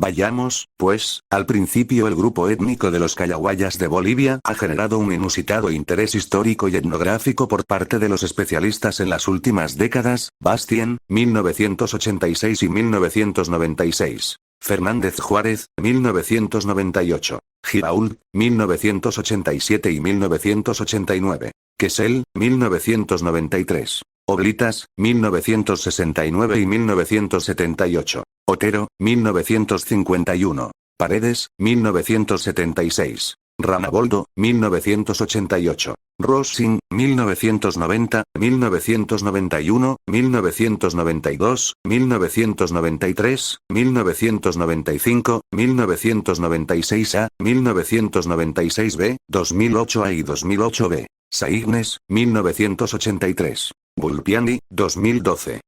Vayamos, pues, al principio el grupo étnico de los Callahuayas de Bolivia ha generado un inusitado interés histórico y etnográfico por parte de los especialistas en las últimas décadas, Bastien, 1986 y 1996. Fernández Juárez, 1998. Girault, 1987 y 1989. Quesel, 1993. Oblitas, 1969 y 1978. Otero, 1951. Paredes, 1976. Ramaboldo, 1988. Rossing, 1990, 1991, 1992, 1993, 1995, 1996A, 1996B, 2008A y 2008B. Saignes, 1983. Bulpiani, 2012.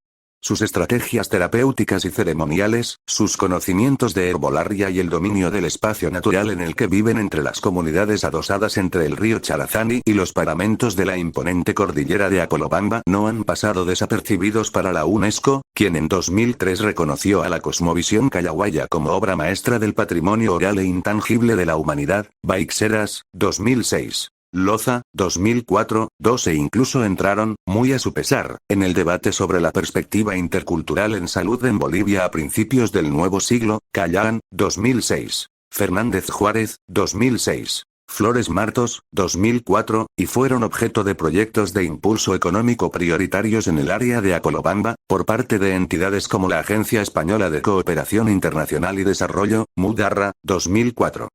Sus estrategias terapéuticas y ceremoniales, sus conocimientos de herbolaria y el dominio del espacio natural en el que viven entre las comunidades adosadas entre el río Charazani y los paramentos de la imponente cordillera de Acolobamba no han pasado desapercibidos para la UNESCO, quien en 2003 reconoció a la cosmovisión callahuaya como obra maestra del patrimonio oral e intangible de la humanidad. Baixeras, 2006. Loza, 2004, 2 e incluso entraron, muy a su pesar, en el debate sobre la perspectiva intercultural en salud en Bolivia a principios del nuevo siglo. Callán, 2006. Fernández Juárez, 2006. Flores Martos, 2004, y fueron objeto de proyectos de impulso económico prioritarios en el área de Acolobamba, por parte de entidades como la Agencia Española de Cooperación Internacional y Desarrollo, MUDARRA, 2004.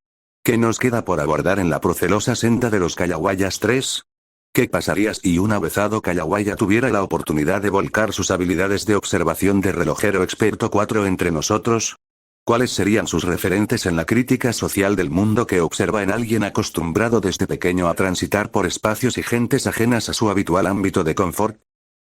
¿Qué nos queda por abordar en la procelosa senda de los Callahuayas 3? ¿Qué pasaría si un avezado Callahuaya tuviera la oportunidad de volcar sus habilidades de observación de relojero experto 4 entre nosotros? ¿Cuáles serían sus referentes en la crítica social del mundo que observa en alguien acostumbrado desde pequeño a transitar por espacios y gentes ajenas a su habitual ámbito de confort?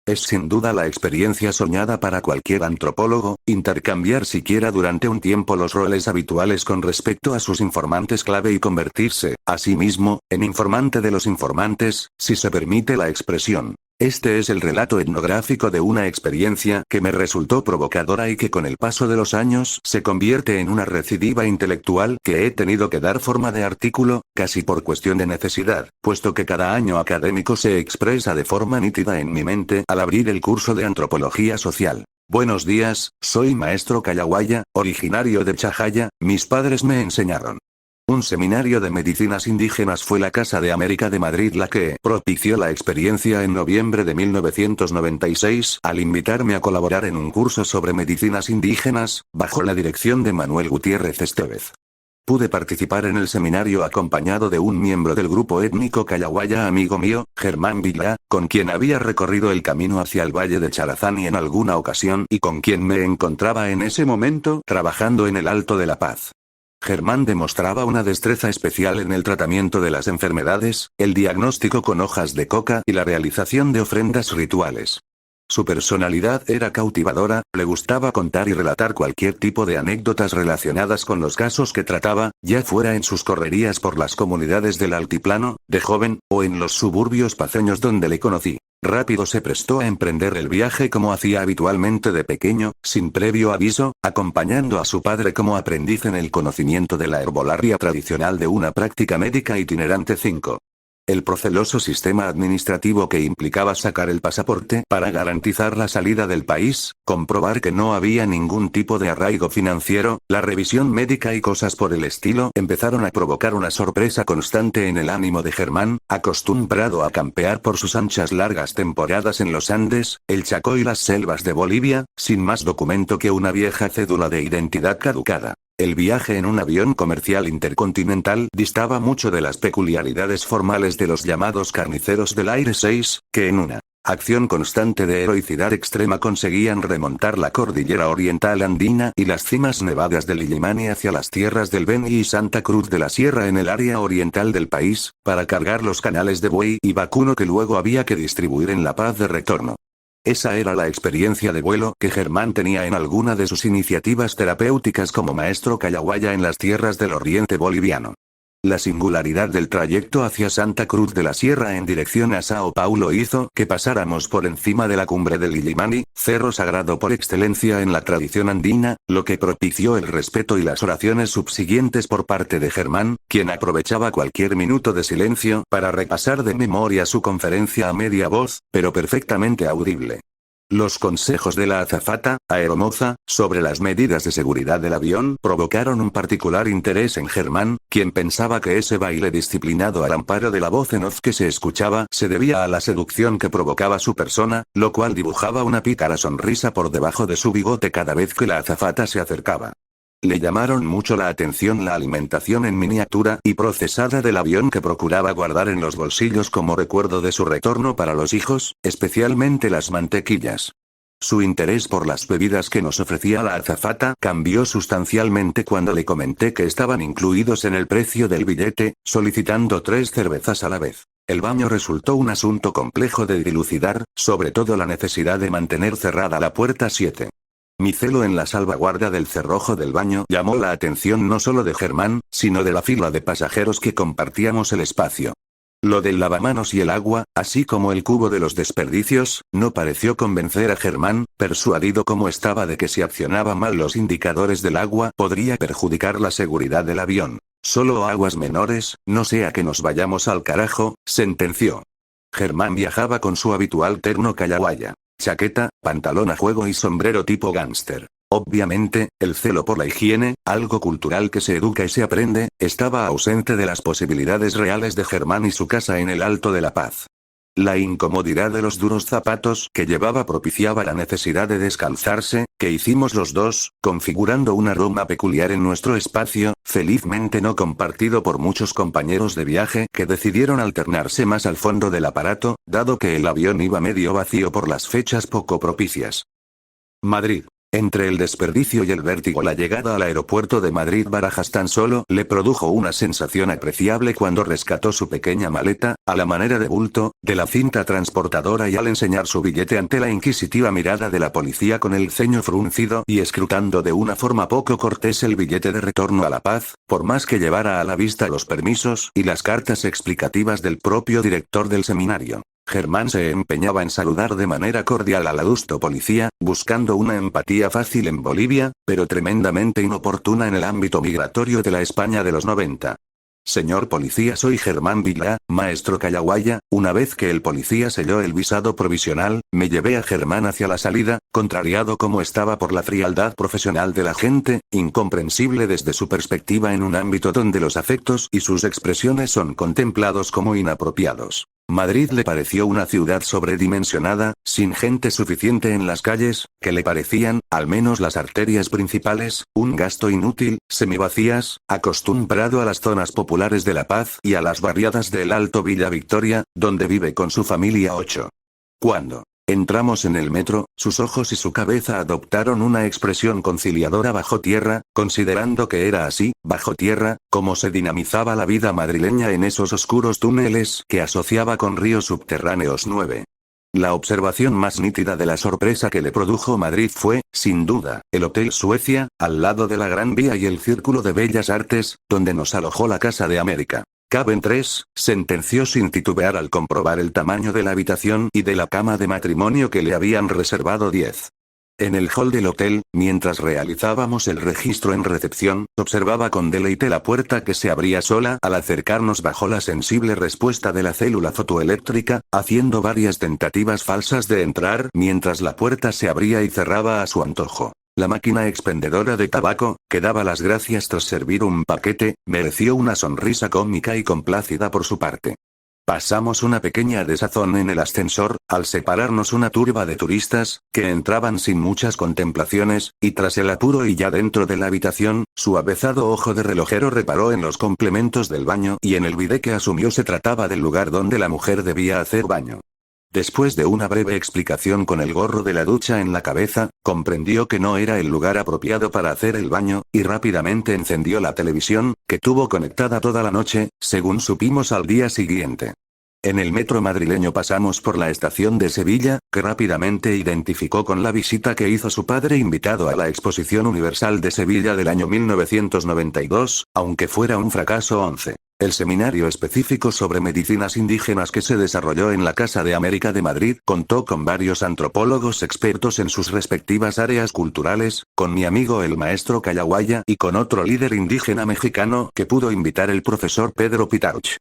Es sin duda la experiencia soñada para cualquier antropólogo, intercambiar siquiera durante un tiempo los roles habituales con respecto a sus informantes clave y convertirse, a sí mismo, en informante de los informantes, si se permite la expresión. Este es el relato etnográfico de una experiencia que me resultó provocadora y que con el paso de los años se convierte en una recidiva intelectual que he tenido que dar forma de artículo, casi por cuestión de necesidad, puesto que cada año académico se expresa de forma nítida en mi mente al abrir el curso de antropología social. Buenos días, soy maestro Callahuaya, originario de Chajaya, mis padres me enseñaron. Un seminario de medicinas indígenas fue la Casa de América de Madrid la que propició la experiencia en noviembre de 1996 al invitarme a colaborar en un curso sobre medicinas indígenas, bajo la dirección de Manuel Gutiérrez Estevez. Pude participar en el seminario acompañado de un miembro del grupo étnico Callahuaya amigo mío, Germán Villa, con quien había recorrido el camino hacia el Valle de Charazani en alguna ocasión y con quien me encontraba en ese momento trabajando en el Alto de la Paz. Germán demostraba una destreza especial en el tratamiento de las enfermedades, el diagnóstico con hojas de coca y la realización de ofrendas rituales. Su personalidad era cautivadora, le gustaba contar y relatar cualquier tipo de anécdotas relacionadas con los casos que trataba, ya fuera en sus correrías por las comunidades del altiplano, de joven, o en los suburbios paceños donde le conocí. Rápido se prestó a emprender el viaje como hacía habitualmente de pequeño, sin previo aviso, acompañando a su padre como aprendiz en el conocimiento de la herbolaria tradicional de una práctica médica itinerante 5. El proceloso sistema administrativo que implicaba sacar el pasaporte para garantizar la salida del país, comprobar que no había ningún tipo de arraigo financiero, la revisión médica y cosas por el estilo empezaron a provocar una sorpresa constante en el ánimo de Germán, acostumbrado a campear por sus anchas largas temporadas en los Andes, el Chaco y las selvas de Bolivia, sin más documento que una vieja cédula de identidad caducada. El viaje en un avión comercial intercontinental distaba mucho de las peculiaridades formales de los llamados carniceros del aire 6, que en una acción constante de heroicidad extrema conseguían remontar la cordillera oriental andina y las cimas nevadas del Illimani hacia las tierras del Beni y Santa Cruz de la Sierra en el área oriental del país, para cargar los canales de buey y vacuno que luego había que distribuir en La Paz de retorno. Esa era la experiencia de vuelo que Germán tenía en alguna de sus iniciativas terapéuticas como maestro Callahuaya en las tierras del oriente boliviano. La singularidad del trayecto hacia Santa Cruz de la Sierra en dirección a Sao Paulo hizo que pasáramos por encima de la cumbre del Illimani, cerro sagrado por excelencia en la tradición andina, lo que propició el respeto y las oraciones subsiguientes por parte de Germán, quien aprovechaba cualquier minuto de silencio para repasar de memoria su conferencia a media voz, pero perfectamente audible. Los consejos de la azafata, aeromoza, sobre las medidas de seguridad del avión provocaron un particular interés en Germán, quien pensaba que ese baile disciplinado al amparo de la voz en off que se escuchaba se debía a la seducción que provocaba su persona, lo cual dibujaba una pícara sonrisa por debajo de su bigote cada vez que la azafata se acercaba. Le llamaron mucho la atención la alimentación en miniatura y procesada del avión que procuraba guardar en los bolsillos como recuerdo de su retorno para los hijos, especialmente las mantequillas. Su interés por las bebidas que nos ofrecía la azafata cambió sustancialmente cuando le comenté que estaban incluidos en el precio del billete, solicitando 3 cervezas a la vez. El baño resultó un asunto complejo de dilucidar, sobre todo la necesidad de mantener cerrada la puerta 7. Mi celo en la salvaguarda del cerrojo del baño llamó la atención no solo de Germán, sino de la fila de pasajeros que compartíamos el espacio. Lo del lavamanos y el agua, así como el cubo de los desperdicios, no pareció convencer a Germán, persuadido como estaba de que si accionaba mal los indicadores del agua podría perjudicar la seguridad del avión. Solo aguas menores, no sea que nos vayamos al carajo, sentenció. Germán viajaba con su habitual terno callahuaya. Chaqueta, pantalón a juego y sombrero tipo gángster. Obviamente, el celo por la higiene, algo cultural que se educa y se aprende, estaba ausente de las posibilidades reales de Germán y su casa en el Alto de la Paz. La incomodidad de los duros zapatos que llevaba propiciaba la necesidad de descalzarse, que hicimos los dos, configurando un aroma peculiar en nuestro espacio, felizmente no compartido por muchos compañeros de viaje que decidieron alternarse más al fondo del aparato, dado que el avión iba medio vacío por las fechas poco propicias. Madrid. Entre el desperdicio y el vértigo, la llegada al aeropuerto de Madrid-Barajas tan solo le produjo una sensación apreciable cuando rescató su pequeña maleta, a la manera de bulto, de la cinta transportadora y al enseñar su billete ante la inquisitiva mirada de la policía con el ceño fruncido y escrutando de una forma poco cortés el billete de retorno a La Paz, por más que llevara a la vista los permisos y las cartas explicativas del propio director del seminario. Germán se empeñaba en saludar de manera cordial al adusto policía, buscando una empatía fácil en Bolivia, pero tremendamente inoportuna en el ámbito migratorio de la España de los 90. Señor policía, soy Germán Villa, maestro callahuaya. Una vez que el policía selló el visado provisional, me llevé a Germán hacia la salida, contrariado como estaba por la frialdad profesional de la gente, incomprensible desde su perspectiva en un ámbito donde los afectos y sus expresiones son contemplados como inapropiados. Madrid le pareció una ciudad sobredimensionada, sin gente suficiente en las calles, que le parecían, al menos las arterias principales, un gasto inútil, semivacías, acostumbrado a las zonas populares de La Paz y a las barriadas del Alto Villa Victoria, donde vive con su familia 8. Cuando entramos en el metro, sus ojos y su cabeza adoptaron una expresión conciliadora bajo tierra, considerando que era así, bajo tierra, como se dinamizaba la vida madrileña en esos oscuros túneles que asociaba con ríos subterráneos 9. La observación más nítida de la sorpresa que le produjo Madrid fue, sin duda, el Hotel Suecia, al lado de la Gran Vía y el Círculo de Bellas Artes, donde nos alojó la Casa de América. Caben 3, sentenció sin titubear al comprobar el tamaño de la habitación y de la cama de matrimonio que le habían reservado 10. En el hall del hotel, mientras realizábamos el registro en recepción, observaba con deleite la puerta que se abría sola al acercarnos bajo la sensible respuesta de la célula fotoeléctrica, haciendo varias tentativas falsas de entrar mientras la puerta se abría y cerraba a su antojo. La máquina expendedora de tabaco, que daba las gracias tras servir un paquete, mereció una sonrisa cómica y complácida por su parte. Pasamos una pequeña desazón en el ascensor, al separarnos una turba de turistas, que entraban sin muchas contemplaciones, y tras el apuro y ya dentro de la habitación, su avezado ojo de relojero reparó en los complementos del baño y en el bidé que asumió se trataba del lugar donde la mujer debía hacer baño. Después de una breve explicación con el gorro de la ducha en la cabeza, comprendió que no era el lugar apropiado para hacer el baño, y rápidamente encendió la televisión, que tuvo conectada toda la noche, según supimos al día siguiente. En el metro madrileño pasamos por la estación de Sevilla, que rápidamente identificó con la visita que hizo su padre invitado a la Exposición Universal de Sevilla del año 1992, aunque fuera un fracaso 11. El seminario específico sobre medicinas indígenas que se desarrolló en la Casa de América de Madrid contó con varios antropólogos expertos en sus respectivas áreas culturales, con mi amigo el maestro Callahuaya y con otro líder indígena mexicano que pudo invitar el profesor Pedro Pitauch.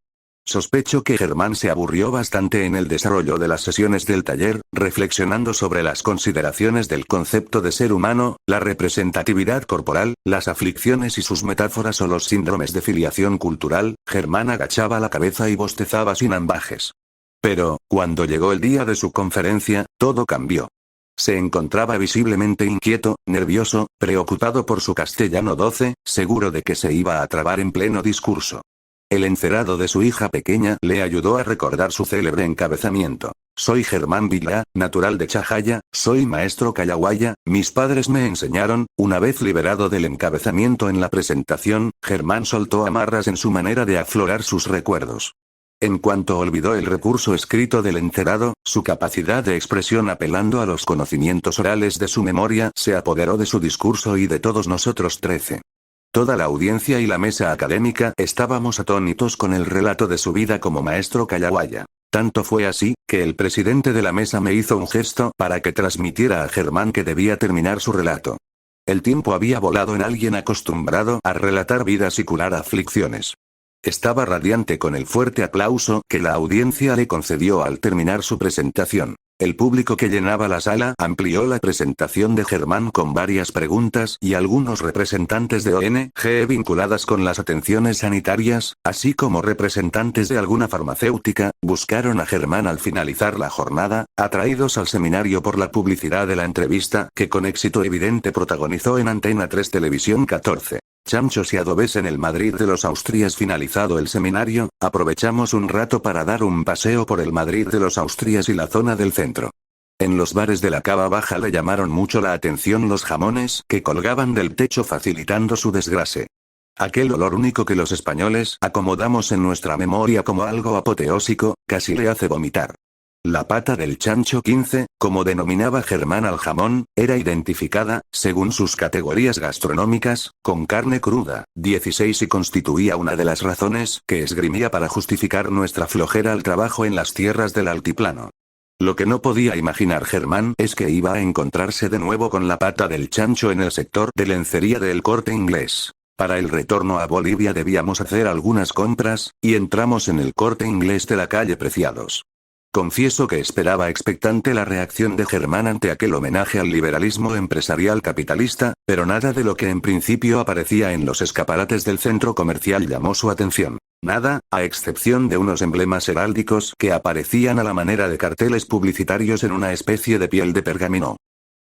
Sospecho que Germán se aburrió bastante en el desarrollo de las sesiones del taller, reflexionando sobre las consideraciones del concepto de ser humano, la representatividad corporal, las aflicciones y sus metáforas o los síndromes de filiación cultural. Germán agachaba la cabeza y bostezaba sin ambajes. Pero, cuando llegó el día de su conferencia, todo cambió. Se encontraba visiblemente inquieto, nervioso, preocupado por su castellano 12, seguro de que se iba a trabar en pleno discurso. El encerado de su hija pequeña le ayudó a recordar su célebre encabezamiento. Soy Germán Vilá, natural de Chajaya, soy maestro Callahuaya, mis padres me enseñaron. Una vez liberado del encabezamiento en la presentación, Germán soltó amarras en su manera de aflorar sus recuerdos. En cuanto olvidó el recurso escrito del encerado, su capacidad de expresión apelando a los conocimientos orales de su memoria se apoderó de su discurso y de todos nosotros 13. Toda la audiencia y la mesa académica estábamos atónitos con el relato de su vida como maestro Callahuaya. Tanto fue así, que el presidente de la mesa me hizo un gesto para que transmitiera a Germán que debía terminar su relato. El tiempo había volado en alguien acostumbrado a relatar vidas y curar aflicciones. Estaba radiante con el fuerte aplauso que la audiencia le concedió al terminar su presentación. El público que llenaba la sala amplió la presentación de Germán con varias preguntas y algunos representantes de ONG vinculadas con las atenciones sanitarias, así como representantes de alguna farmacéutica, buscaron a Germán al finalizar la jornada, atraídos al seminario por la publicidad de la entrevista que con éxito evidente protagonizó en Antena 3 Televisión 14. Chanchos y adobes en el Madrid de los Austrias. Finalizado el seminario, aprovechamos un rato para dar un paseo por el Madrid de los Austrias y la zona del centro. En los bares de la Cava Baja le llamaron mucho la atención los jamones que colgaban del techo facilitando su desgrase. Aquel olor único que los españoles acomodamos en nuestra memoria como algo apoteósico, casi le hace vomitar. La pata del chancho 15, como denominaba Germán al jamón, era identificada, según sus categorías gastronómicas, con carne cruda, 16 y constituía una de las razones que esgrimía para justificar nuestra flojera al trabajo en las tierras del altiplano. Lo que no podía imaginar Germán es que iba a encontrarse de nuevo con la pata del chancho en el sector de lencería del Corte Inglés. Para el retorno a Bolivia debíamos hacer algunas compras, y entramos en el Corte Inglés de la calle Preciados. Confieso que esperaba expectante la reacción de Germán ante aquel homenaje al liberalismo empresarial capitalista, pero nada de lo que en principio aparecía en los escaparates del centro comercial llamó su atención. Nada, a excepción de unos emblemas heráldicos que aparecían a la manera de carteles publicitarios en una especie de piel de pergamino.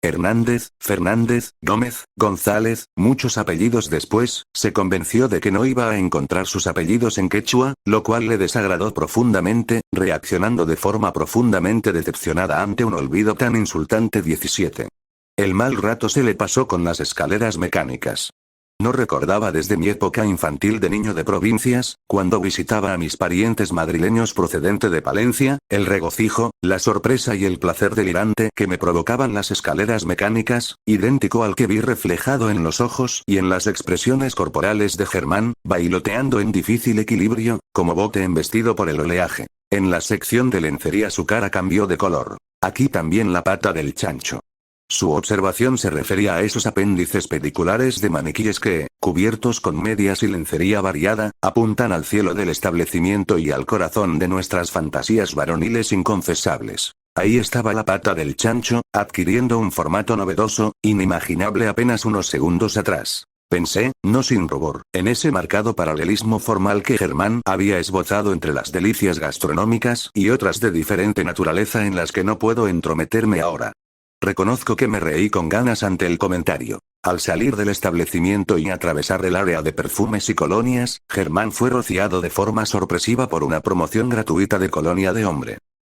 Hernández, Fernández, Gómez, González, muchos apellidos después, se convenció de que no iba a encontrar sus apellidos en quechua, lo cual le desagradó profundamente, reaccionando de forma profundamente decepcionada ante un olvido tan insultante. 17. El mal rato se le pasó con las escaleras mecánicas. No recordaba desde mi época infantil de niño de provincias, cuando visitaba a mis parientes madrileños procedente de Palencia, el regocijo, la sorpresa y el placer delirante que me provocaban las escaleras mecánicas, idéntico al que vi reflejado en los ojos y en las expresiones corporales de Germán, bailoteando en difícil equilibrio, como bote embestido por el oleaje. En la sección de lencería su cara cambió de color. Aquí también la pata del chancho. Su observación se refería a esos apéndices pediculares de maniquíes que, cubiertos con medias y lencería variada, apuntan al cielo del establecimiento y al corazón de nuestras fantasías varoniles inconfesables. Ahí estaba la pata del chancho, adquiriendo un formato novedoso, inimaginable apenas unos segundos atrás. Pensé, no sin rubor, en ese marcado paralelismo formal que Germán había esbozado entre las delicias gastronómicas y otras de diferente naturaleza en las que no puedo entrometerme ahora. Reconozco que me reí con ganas ante el comentario. Al salir del establecimiento y atravesar el área de perfumes y colonias, Germán fue rociado de forma sorpresiva por una promoción gratuita de colonia de hombre.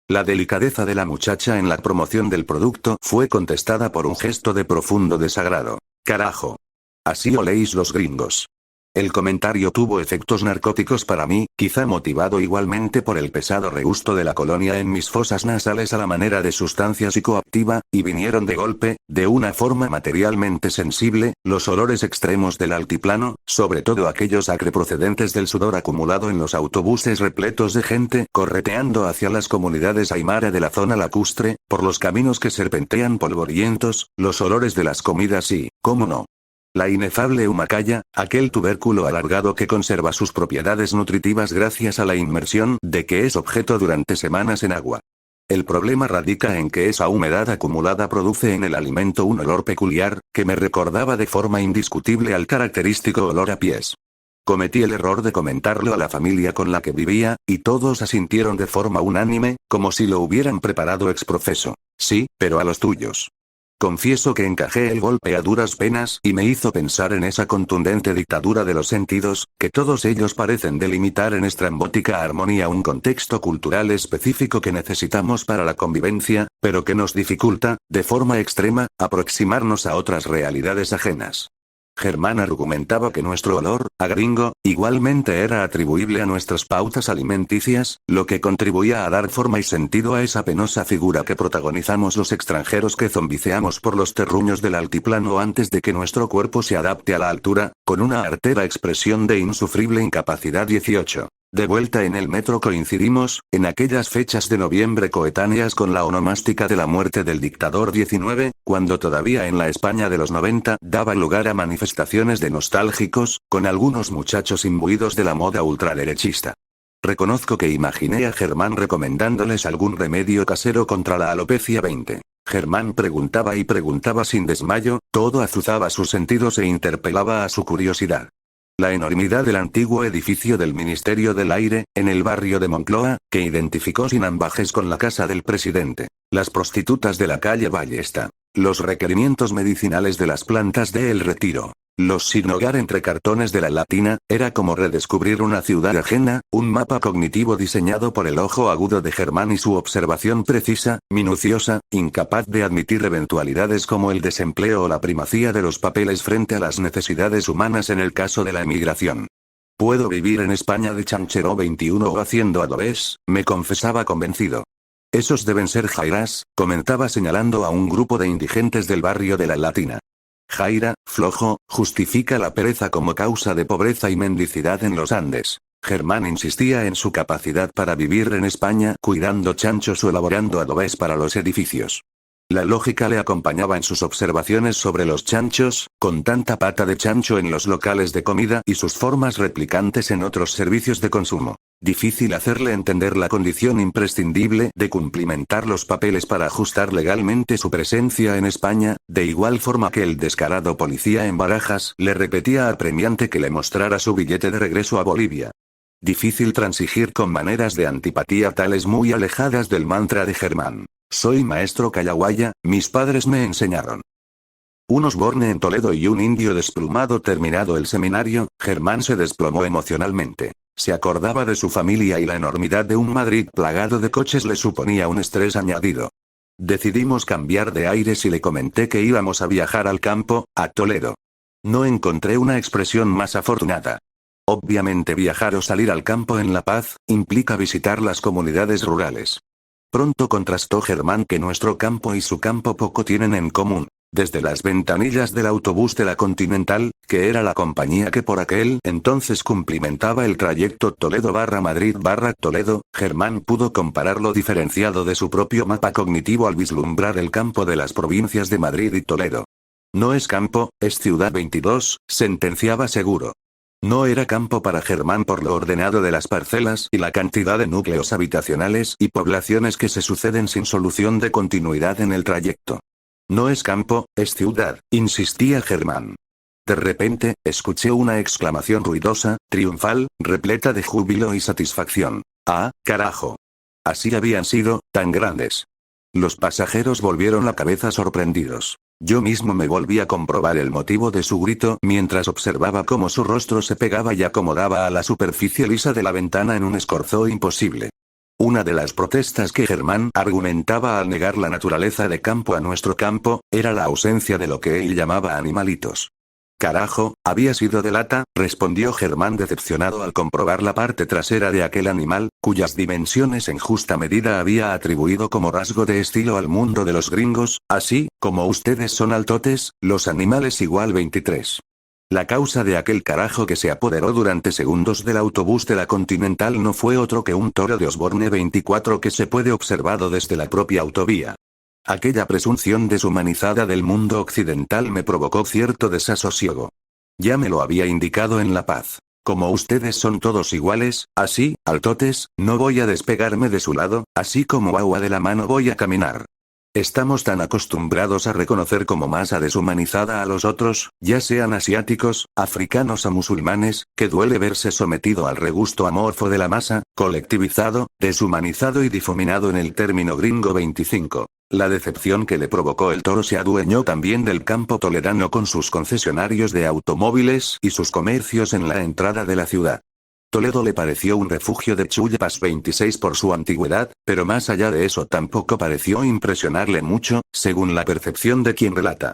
La delicadeza de la muchacha en la promoción del producto fue contestada por un gesto de profundo desagrado. Carajo. Así oléis los gringos. El comentario tuvo efectos narcóticos para mí, quizá motivado igualmente por el pesado regusto de la colonia en mis fosas nasales a la manera de sustancia psicoactiva, y vinieron de golpe, de una forma materialmente sensible, los olores extremos del altiplano, sobre todo aquellos acre procedentes del sudor acumulado en los autobuses repletos de gente correteando hacia las comunidades aymara de la zona lacustre, por los caminos que serpentean polvorientos, los olores de las comidas y, cómo no, la inefable humacaya, aquel tubérculo alargado que conserva sus propiedades nutritivas gracias a la inmersión de que es objeto durante semanas en agua. El problema radica en que esa humedad acumulada produce en el alimento un olor peculiar, que me recordaba de forma indiscutible al característico olor a pies. Cometí el error de comentarlo a la familia con la que vivía, y todos asintieron de forma unánime, como si lo hubieran preparado ex profeso. Sí, pero a los tuyos. Confieso que encajé el golpe a duras penas y me hizo pensar en esa contundente dictadura de los sentidos, que todos ellos parecen delimitar en estrambótica armonía un contexto cultural específico que necesitamos para la convivencia, pero que nos dificulta, de forma extrema, aproximarnos a otras realidades ajenas. Germán argumentaba que nuestro olor, a gringo, igualmente era atribuible a nuestras pautas alimenticias, lo que contribuía a dar forma y sentido a esa penosa figura que protagonizamos los extranjeros que zombiceamos por los terruños del altiplano antes de que nuestro cuerpo se adapte a la altura, con una artera expresión de insufrible incapacidad. 18. De vuelta en el metro coincidimos, en aquellas fechas de noviembre coetáneas con la onomástica de la muerte del dictador 19, cuando todavía en la España de los 90 daba lugar a manifestaciones de nostálgicos, con algunos muchachos imbuidos de la moda ultraderechista. Reconozco que imaginé a Germán recomendándoles algún remedio casero contra la alopecia. 20. Germán preguntaba y preguntaba sin desmayo, todo azuzaba sus sentidos e interpelaba a su curiosidad. La enormidad del antiguo edificio del Ministerio del Aire, en el barrio de Moncloa, que identificó sin ambajes con la casa del presidente. Las prostitutas de la calle Ballesta. Los requerimientos medicinales de las plantas de El Retiro. Los sin hogar entre cartones de la Latina, era como redescubrir una ciudad ajena, un mapa cognitivo diseñado por el ojo agudo de Germán y su observación precisa, minuciosa, incapaz de admitir eventualidades como el desempleo o la primacía de los papeles frente a las necesidades humanas en el caso de la emigración. Puedo vivir en España de chanchero 21 o haciendo adobes, me confesaba convencido. Esos deben ser jairas, comentaba señalando a un grupo de indigentes del barrio de la Latina. Jaira, flojo, justifica la pereza como causa de pobreza y mendicidad en los Andes. Germán insistía en su capacidad para vivir en España cuidando chanchos o elaborando adobes para los edificios. La lógica le acompañaba en sus observaciones sobre los chanchos, con tanta pata de chancho en los locales de comida y sus formas replicantes en otros servicios de consumo. Difícil hacerle entender la condición imprescindible de cumplimentar los papeles para ajustar legalmente su presencia en España, de igual forma que el descarado policía en Barajas le repetía apremiante que le mostrara su billete de regreso a Bolivia. Difícil transigir con maneras de antipatía tales muy alejadas del mantra de Germán. Soy maestro callahuaya, mis padres me enseñaron. Un Osborne en Toledo y un indio desplumado. Terminado el seminario, Germán se desplomó emocionalmente. Se acordaba de su familia y la enormidad de un Madrid plagado de coches le suponía un estrés añadido. Decidimos cambiar de aires y le comenté que íbamos a viajar al campo, a Toledo. No encontré una expresión más afortunada. Obviamente viajar o salir al campo en La Paz, implica visitar las comunidades rurales. Pronto contrastó Germán que nuestro campo y su campo poco tienen en común. Desde las ventanillas del autobús de la Continental, que era la compañía que por aquel entonces cumplimentaba el trayecto Toledo-Madrid-Toledo, Germán pudo comparar lo diferenciado de su propio mapa cognitivo al vislumbrar el campo de las provincias de Madrid y Toledo. No es campo, es ciudad. 22, sentenciaba seguro. No era campo para Germán por lo ordenado de las parcelas y la cantidad de núcleos habitacionales y poblaciones que se suceden sin solución de continuidad en el trayecto. No es campo, es ciudad, insistía Germán. De repente, escuché una exclamación ruidosa, triunfal, repleta de júbilo y satisfacción. ¡Ah, carajo! Así habían sido, tan grandes. Los pasajeros volvieron la cabeza sorprendidos. Yo mismo me volví a comprobar el motivo de su grito mientras observaba cómo su rostro se pegaba y acomodaba a la superficie lisa de la ventana en un escorzo imposible. Una de las protestas que Germán argumentaba al negar la naturaleza de campo a nuestro campo, era la ausencia de lo que él llamaba animalitos. Carajo, había sido de lata, respondió Germán decepcionado al comprobar la parte trasera de aquel animal, cuyas dimensiones en justa medida había atribuido como rasgo de estilo al mundo de los gringos, así, como ustedes son altotes, los animales igual 23. La causa de aquel carajo que se apoderó durante segundos del autobús de la Continental no fue otro que un toro de Osborne 24 que se puede observado desde la propia autovía. Aquella presunción deshumanizada del mundo occidental me provocó cierto desasosiego. Ya me lo había indicado en La Paz. Como ustedes son todos iguales, así, altotes, no voy a despegarme de su lado, así como agua de la mano voy a caminar. Estamos tan acostumbrados a reconocer como masa deshumanizada a los otros, ya sean asiáticos, africanos o musulmanes, que duele verse sometido al regusto amorfo de la masa, colectivizado, deshumanizado y difuminado en el término gringo 25. La decepción que le provocó el toro se adueñó también del campo toledano con sus concesionarios de automóviles y sus comercios en la entrada de la ciudad. Toledo le pareció un refugio de chulpas 26 por su antigüedad, pero más allá de eso tampoco pareció impresionarle mucho, según la percepción de quien relata.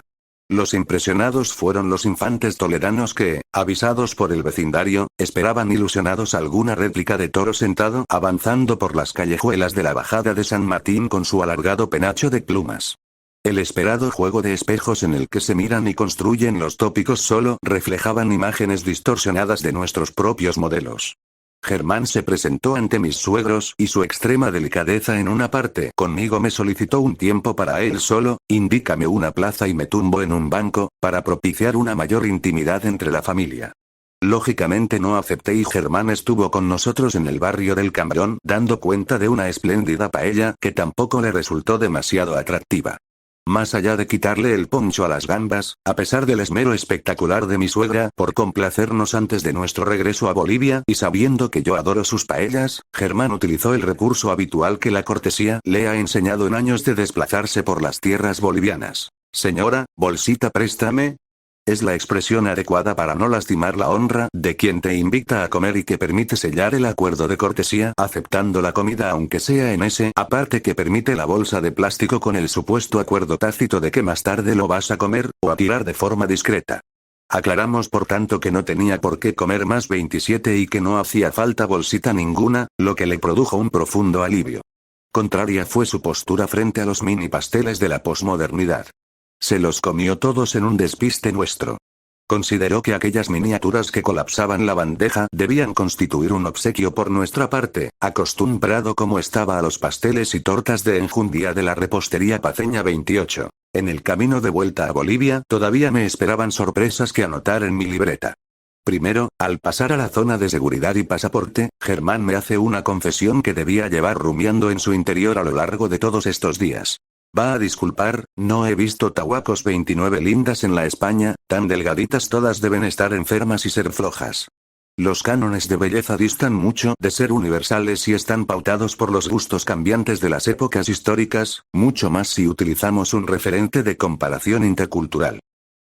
Los impresionados fueron los infantes toledanos que, avisados por el vecindario, esperaban ilusionados alguna réplica de toro sentado avanzando por las callejuelas de la bajada de San Martín con su alargado penacho de plumas. El esperado juego de espejos en el que se miran y construyen los tópicos solo reflejaban imágenes distorsionadas de nuestros propios modelos. Germán se presentó ante mis suegros y su extrema delicadeza en una parte conmigo me solicitó un tiempo para él solo, indícame una plaza y me tumbo en un banco, para propiciar una mayor intimidad entre la familia. Lógicamente no acepté y Germán estuvo con nosotros en el barrio del Cambrón dando cuenta de una espléndida paella que tampoco le resultó demasiado atractiva. Más allá de quitarle el poncho a las gambas, a pesar del esmero espectacular de mi suegra por complacernos antes de nuestro regreso a Bolivia y sabiendo que yo adoro sus paellas, Germán utilizó el recurso habitual que la cortesía le ha enseñado en años de desplazarse por las tierras bolivianas. Señora, bolsita préstame. Es la expresión adecuada para no lastimar la honra de quien te invita a comer y que permite sellar el acuerdo de cortesía aceptando la comida aunque sea en ese aparte que permite la bolsa de plástico con el supuesto acuerdo tácito de que más tarde lo vas a comer, o a tirar de forma discreta. Aclaramos por tanto que no tenía por qué comer más 27 y que no hacía falta bolsita ninguna, lo que le produjo un profundo alivio. Contraria fue su postura frente a los mini pasteles de la posmodernidad. Se los comió todos en un despiste nuestro. Consideró que aquellas miniaturas que colapsaban la bandeja debían constituir un obsequio por nuestra parte, acostumbrado como estaba a los pasteles y tortas de enjundia de la repostería paceña 28. En el camino de vuelta a Bolivia todavía me esperaban sorpresas que anotar en mi libreta. Primero, al pasar a la zona de seguridad y pasaporte, Germán me hace una confesión que debía llevar rumiando en su interior a lo largo de todos estos días. Va a disculpar, no he visto tahuacos 29 lindas en la España, tan delgaditas todas deben estar enfermas y ser flojas. Los cánones de belleza distan mucho de ser universales y están pautados por los gustos cambiantes de las épocas históricas, mucho más si utilizamos un referente de comparación intercultural.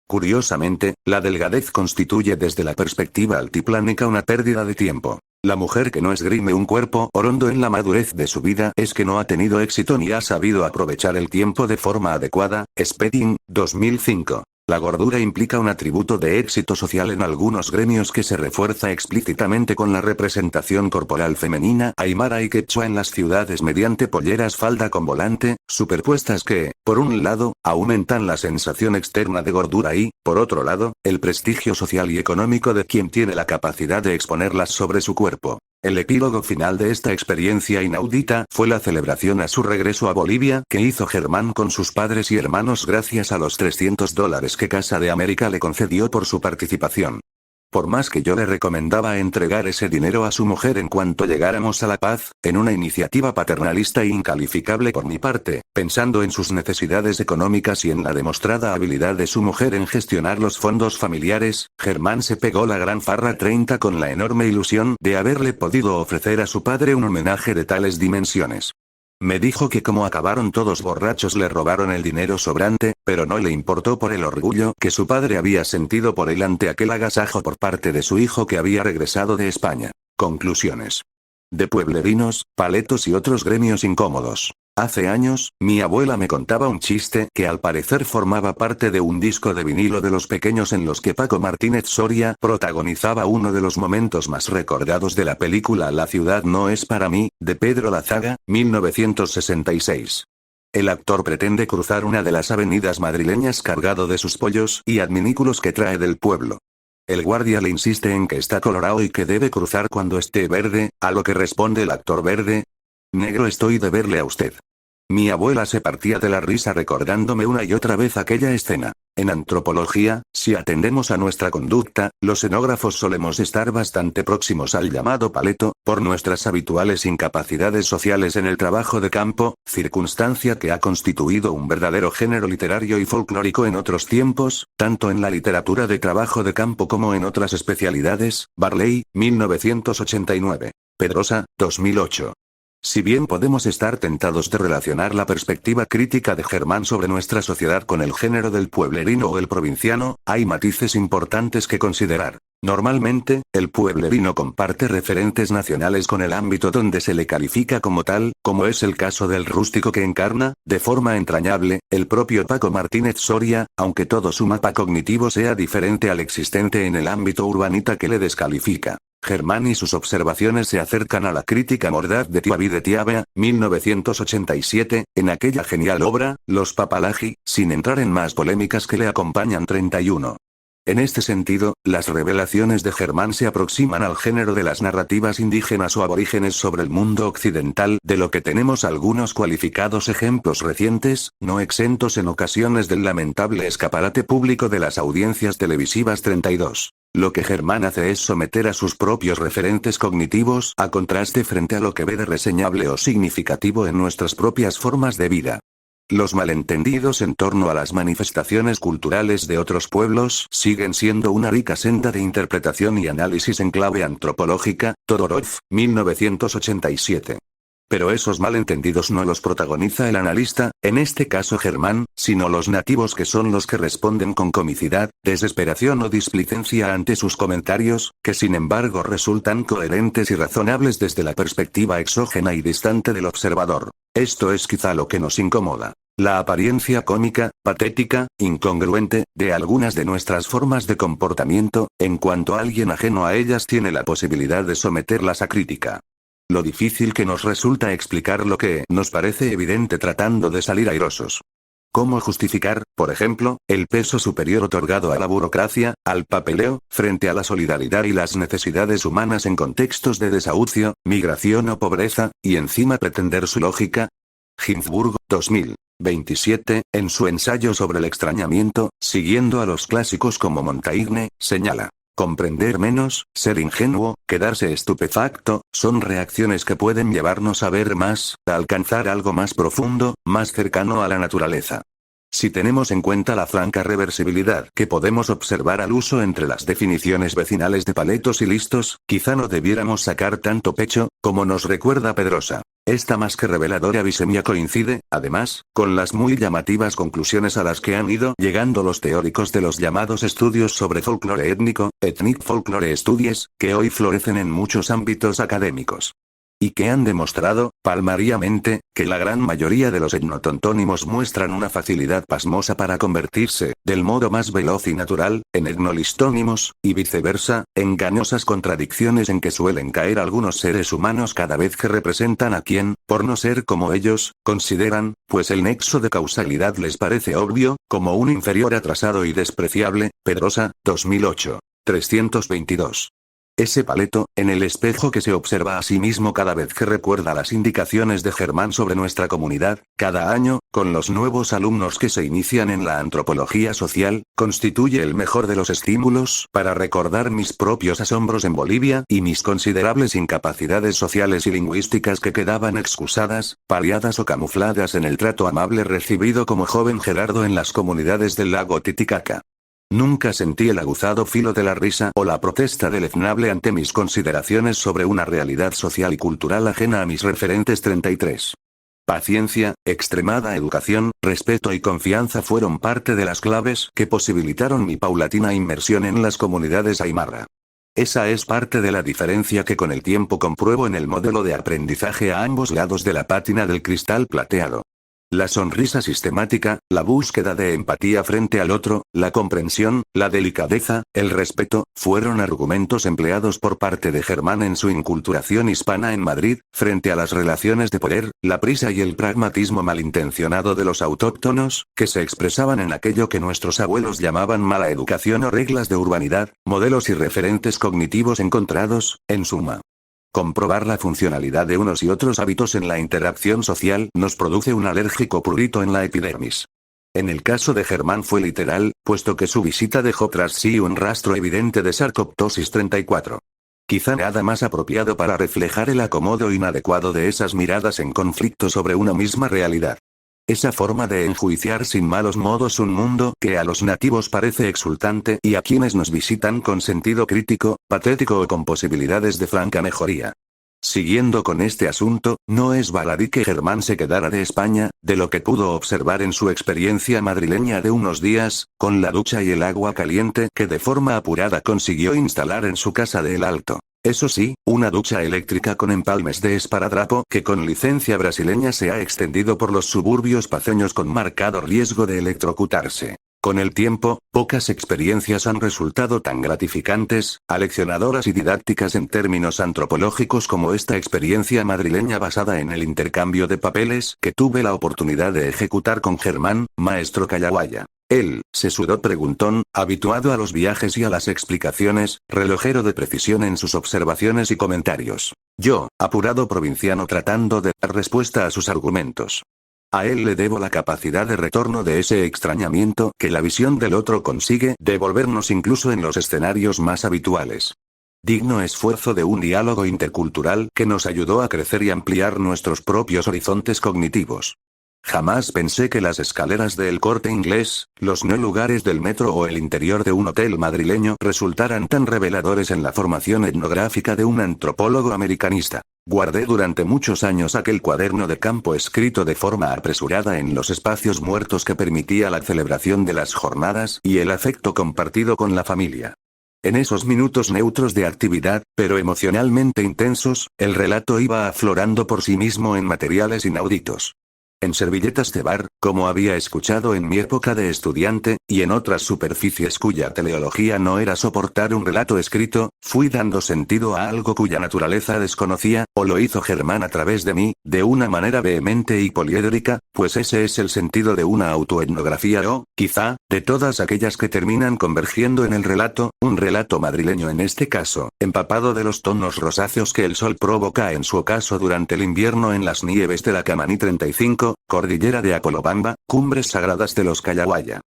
Curiosamente, la delgadez constituye desde la perspectiva altiplánica una pérdida de tiempo. La mujer que no esgrime un cuerpo orondo en la madurez de su vida es que no ha tenido éxito ni ha sabido aprovechar el tiempo de forma adecuada. Spedding, 2005. La gordura implica un atributo de éxito social en algunos gremios que se refuerza explícitamente con la representación corporal femenina aymara y quechua en las ciudades mediante polleras falda con volante, superpuestas que, por un lado, aumentan la sensación externa de gordura y, por otro lado, el prestigio social y económico de quien tiene la capacidad de exponerlas sobre su cuerpo. El epílogo final de esta experiencia inaudita fue la celebración a su regreso a Bolivia que hizo Germán con sus padres y hermanos gracias a los $300 que Casa de América le concedió por su participación. Por más que yo le recomendaba entregar ese dinero a su mujer en cuanto llegáramos a La Paz, en una iniciativa paternalista e incalificable por mi parte, pensando en sus necesidades económicas y en la demostrada habilidad de su mujer en gestionar los fondos familiares, Germán se pegó la gran farra 30 con la enorme ilusión de haberle podido ofrecer a su padre un homenaje de tales dimensiones. Me dijo que como acabaron todos borrachos le robaron el dinero sobrante, pero no le importó por el orgullo que su padre había sentido por él ante aquel agasajo por parte de su hijo que había regresado de España. Conclusiones. De pueblerinos, paletos y otros gremios incómodos. Hace años, mi abuela me contaba un chiste que al parecer formaba parte de un disco de vinilo de Los Pequeños en los que Paco Martínez Soria protagonizaba uno de los momentos más recordados de la película La ciudad no es para mí, de Pedro Lazaga, 1966. El actor pretende cruzar una de las avenidas madrileñas cargado de sus pollos y adminículos que trae del pueblo. El guardia le insiste en que está colorado y que debe cruzar cuando esté verde, a lo que responde el actor verde: negro estoy de verle a usted. Mi abuela se partía de la risa recordándome una y otra vez aquella escena. En antropología, si atendemos a nuestra conducta, los etnógrafos solemos estar bastante próximos al llamado paleto, por nuestras habituales incapacidades sociales en el trabajo de campo, circunstancia que ha constituido un verdadero género literario y folclórico en otros tiempos, tanto en la literatura de trabajo de campo como en otras especialidades. Barley, 1989. Pedrosa, 2008. Si bien podemos estar tentados de relacionar la perspectiva crítica de Germán sobre nuestra sociedad con el género del pueblerino o el provinciano, hay matices importantes que considerar. Normalmente, el pueblerino comparte referentes nacionales con el ámbito donde se le califica como tal, como es el caso del rústico que encarna, de forma entrañable, el propio Paco Martínez Soria, aunque todo su mapa cognitivo sea diferente al existente en el ámbito urbanita que le descalifica. Germán y sus observaciones se acercan a la crítica mordaz de Tiavi de Tiabea, 1987, en aquella genial obra, Los Papalagi, sin entrar en más polémicas que le acompañan 31. En este sentido, las revelaciones de Germán se aproximan al género de las narrativas indígenas o aborígenes sobre el mundo occidental, de lo que tenemos algunos cualificados ejemplos recientes, no exentos en ocasiones del lamentable escaparate público de las audiencias televisivas 32. Lo que Germán hace es someter a sus propios referentes cognitivos a contraste frente a lo que ve de reseñable o significativo en nuestras propias formas de vida. Los malentendidos en torno a las manifestaciones culturales de otros pueblos siguen siendo una rica senda de interpretación y análisis en clave antropológica. Todorov, 1987. Pero esos malentendidos no los protagoniza el analista, en este caso Germán, sino los nativos, que son los que responden con comicidad, desesperación o displicencia ante sus comentarios, que sin embargo resultan coherentes y razonables desde la perspectiva exógena y distante del observador. Esto es quizá lo que nos incomoda. La apariencia cómica, patética, incongruente, de algunas de nuestras formas de comportamiento, en cuanto alguien ajeno a ellas tiene la posibilidad de someterlas a crítica. Lo difícil que nos resulta explicar lo que nos parece evidente tratando de salir airosos. ¿Cómo justificar, por ejemplo, el peso superior otorgado a la burocracia, al papeleo, frente a la solidaridad y las necesidades humanas en contextos de desahucio, migración o pobreza, y encima pretender su lógica? Ginsburg, 2027, en su ensayo sobre el extrañamiento, siguiendo a los clásicos como Montaigne, señala: comprender menos, ser ingenuo, quedarse estupefacto, son reacciones que pueden llevarnos a ver más, a alcanzar algo más profundo, más cercano a la naturaleza. Si tenemos en cuenta la franca reversibilidad que podemos observar al uso entre las definiciones vecinales de paletos y listos, quizá no debiéramos sacar tanto pecho, como nos recuerda Pedrosa. Esta más que reveladora bisemia coincide, además, con las muy llamativas conclusiones a las que han ido llegando los teóricos de los llamados estudios sobre folclore étnico, Ethnic Folklore Studies, que hoy florecen en muchos ámbitos académicos. Y que han demostrado, palmariamente, que la gran mayoría de los etnotontónimos muestran una facilidad pasmosa para convertirse, del modo más veloz y natural, en etnolistónimos, y viceversa, engañosas contradicciones en que suelen caer algunos seres humanos cada vez que representan a quien, por no ser como ellos, consideran, pues el nexo de causalidad les parece obvio, como un inferior atrasado y despreciable. Pedrosa, 2008. 322. Ese paleto, en el espejo que se observa a sí mismo cada vez que recuerda las indicaciones de Germán sobre nuestra comunidad, cada año, con los nuevos alumnos que se inician en la antropología social, constituye el mejor de los estímulos para recordar mis propios asombros en Bolivia y mis considerables incapacidades sociales y lingüísticas que quedaban excusadas, paliadas o camufladas en el trato amable recibido como joven Gerardo en las comunidades del lago Titicaca. Nunca sentí el aguzado filo de la risa o la protesta deleznable ante mis consideraciones sobre una realidad social y cultural ajena a mis referentes 33. Paciencia, extremada educación, respeto y confianza fueron parte de las claves que posibilitaron mi paulatina inmersión en las comunidades aymara. Esa es parte de la diferencia que con el tiempo compruebo en el modelo de aprendizaje a ambos lados de la pátina del cristal plateado. La sonrisa sistemática, la búsqueda de empatía frente al otro, la comprensión, la delicadeza, el respeto, fueron argumentos empleados por parte de Germán en su inculturación hispana en Madrid, frente a las relaciones de poder, la prisa y el pragmatismo malintencionado de los autóctonos, que se expresaban en aquello que nuestros abuelos llamaban mala educación o reglas de urbanidad, modelos y referentes cognitivos encontrados, en suma. Comprobar la funcionalidad de unos y otros hábitos en la interacción social nos produce un alérgico prurito en la epidermis. En el caso de Germán fue literal, puesto que su visita dejó tras sí un rastro evidente de Sarcoptosis 34. Quizá nada más apropiado para reflejar el acomodo inadecuado de esas miradas en conflicto sobre una misma realidad. Esa forma de enjuiciar sin malos modos un mundo que a los nativos parece exultante y a quienes nos visitan con sentido crítico, patético o con posibilidades de franca mejoría. Siguiendo con este asunto, no es baladí que Germán se quedara de España, de lo que pudo observar en su experiencia madrileña de unos días, con la ducha y el agua caliente que de forma apurada consiguió instalar en su casa de El Alto. Eso sí, una ducha eléctrica con empalmes de esparadrapo que con licencia brasileña se ha extendido por los suburbios paceños con marcado riesgo de electrocutarse. Con el tiempo, pocas experiencias han resultado tan gratificantes, aleccionadoras y didácticas en términos antropológicos como esta experiencia madrileña basada en el intercambio de papeles que tuve la oportunidad de ejecutar con Germán, maestro callahuaya. Él, sesudo preguntón, habituado a los viajes y a las explicaciones, relojero de precisión en sus observaciones y comentarios. Yo, apurado provinciano tratando de dar respuesta a sus argumentos. A él le debo la capacidad de retorno de ese extrañamiento que la visión del otro consigue devolvernos incluso en los escenarios más habituales. Digno esfuerzo de un diálogo intercultural que nos ayudó a crecer y ampliar nuestros propios horizontes cognitivos. Jamás pensé que las escaleras del Corte Inglés, los no lugares del metro o el interior de un hotel madrileño resultaran tan reveladores en la formación etnográfica de un antropólogo americanista. Guardé durante muchos años aquel cuaderno de campo escrito de forma apresurada en los espacios muertos que permitía la celebración de las jornadas y el afecto compartido con la familia. En esos minutos neutros de actividad, pero emocionalmente intensos, el relato iba aflorando por sí mismo en materiales inauditos. En servilletas de bar, como había escuchado en mi época de estudiante, y en otras superficies cuya teleología no era soportar un relato escrito, fui dando sentido a algo cuya naturaleza desconocía, o lo hizo Germán a través de mí, de una manera vehemente y poliédrica, pues ese es el sentido de una autoetnografía o, quizá, de todas aquellas que terminan convergiendo en el relato, un relato madrileño en este caso, empapado de los tonos rosáceos que el sol provoca en su ocaso durante el invierno en las nieves de la Camaní 35, cordillera de Acolobamba, cumbres sagradas de los Callahuaya.